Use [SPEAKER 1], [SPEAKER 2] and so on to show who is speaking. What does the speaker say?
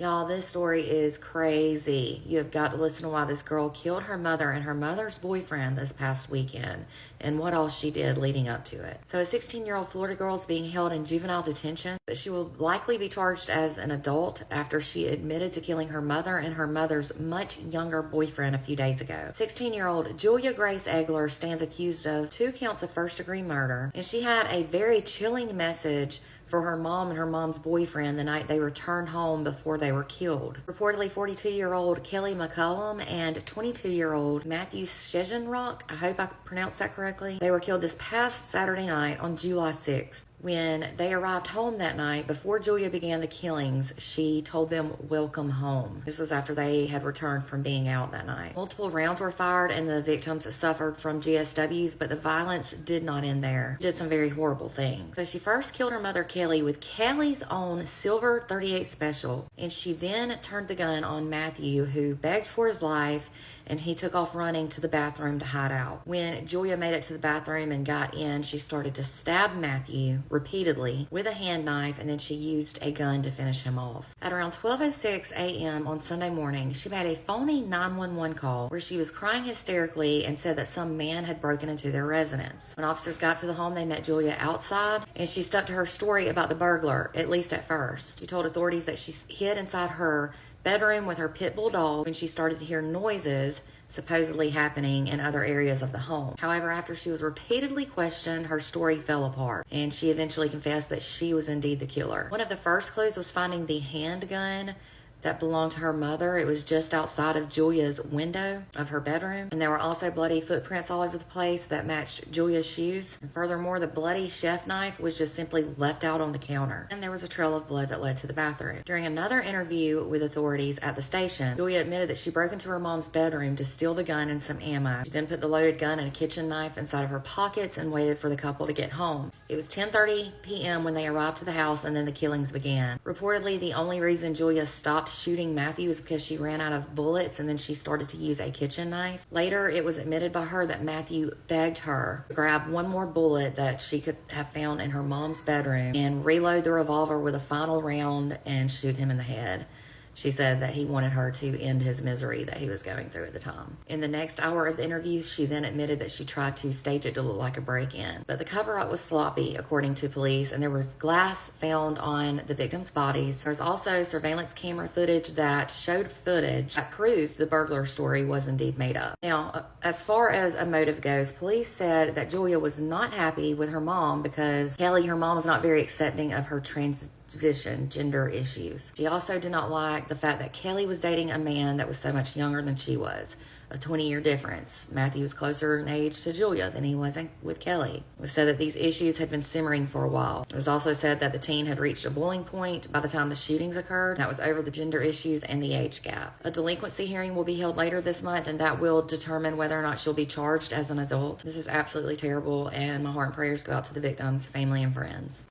[SPEAKER 1] Y'all, this story is crazy. You have got to listen to why this girl killed her mother and her mother's boyfriend this past weekend and what all she did leading up to it. So, a 16-year-old Florida girl is being held in juvenile detention, but she will likely be charged as an adult after she admitted to killing her mother and her mother's much younger boyfriend a few days ago. 16-year-old Julia Grace Egler stands accused of 2 counts of first-degree murder, and she had a very chilling message for her mom and her mom's boyfriend the night they returned home before they were killed. Reportedly, 42-year-old Kelly McCullum and 22-year-old Matthew Schejenrock, I hope I pronounced that correctly, they were killed this past Saturday night on July 6th. When they arrived home that night, before Julia began the killings, she told them, "Welcome home." This was after they had returned from being out that night. Multiple rounds were fired and the victims suffered from GSWs, but the violence did not end there. She did some very horrible things. So she first killed her mother, Kelly, with Kelly's own silver .38 special, and she then turned the gun on Matthew, who begged for his life, and he took off running to the bathroom to hide out. When Julia made it to the bathroom and got in, she started to stab Matthew repeatedly with a hand knife, and then she used a gun to finish him off. At around 12:06 a.m. on Sunday morning, she made a phony 911 call where she was crying hysterically and said that some man had broken into their residence. When officers got to the home, they met Julia outside, and she stuck to her story about the burglar, at least at first. She told authorities that she hid inside her bedroom with her pit bull dog when she started to hear noises supposedly happening in other areas of the home. However, after she was repeatedly questioned, her story fell apart, and she eventually confessed that she was indeed the killer. One of the first clues was finding the handgun that belonged to her mother. It was just outside of Julia's window of her bedroom, and there were also bloody footprints all over the place that matched Julia's shoes. And furthermore, the bloody chef knife was just simply left out on the counter, and there was a trail of blood that led to the bathroom. During another interview with authorities at the station, Julia admitted that she broke into her mom's bedroom to steal the gun and some ammo. She then put the loaded gun and a kitchen knife inside of her pockets and waited for the couple to get home. It was 10:30 p.m. when they arrived to the house, and then the killings began. Reportedly, the only reason Julia stopped shooting Matthew was because she ran out of bullets, and then she started to use a kitchen knife. Later, it was admitted by her that Matthew begged her to grab one more bullet that she could have found in her mom's bedroom and reload the revolver with a final round and shoot him in the head. She said that he wanted her to end his misery that he was going through at the time. In the next hour of the interviews, she then admitted that she tried to stage it to look like a break-in. But the cover-up was sloppy, according to police, and there was glass found on the victims' bodies. There was also surveillance camera footage that showed footage that proved the burglar story was indeed made up. Now, as far as a motive goes, police said that Julia was not happy with her mom because Kelly, her mom, was not very accepting of her gender issues. She also did not like the fact that Kelly was dating a man that was so much younger than she was. A 20-year difference. Matthew was closer in age to Julia than he was with Kelly. It was said that these issues had been simmering for a while. It was also said that the teen had reached a boiling point by the time the shootings occurred. That was over the gender issues and the age gap. A delinquency hearing will be held later this month, and that will determine whether or not she'll be charged as an adult. This is absolutely terrible, and my heart and prayers go out to the victims, family, and friends.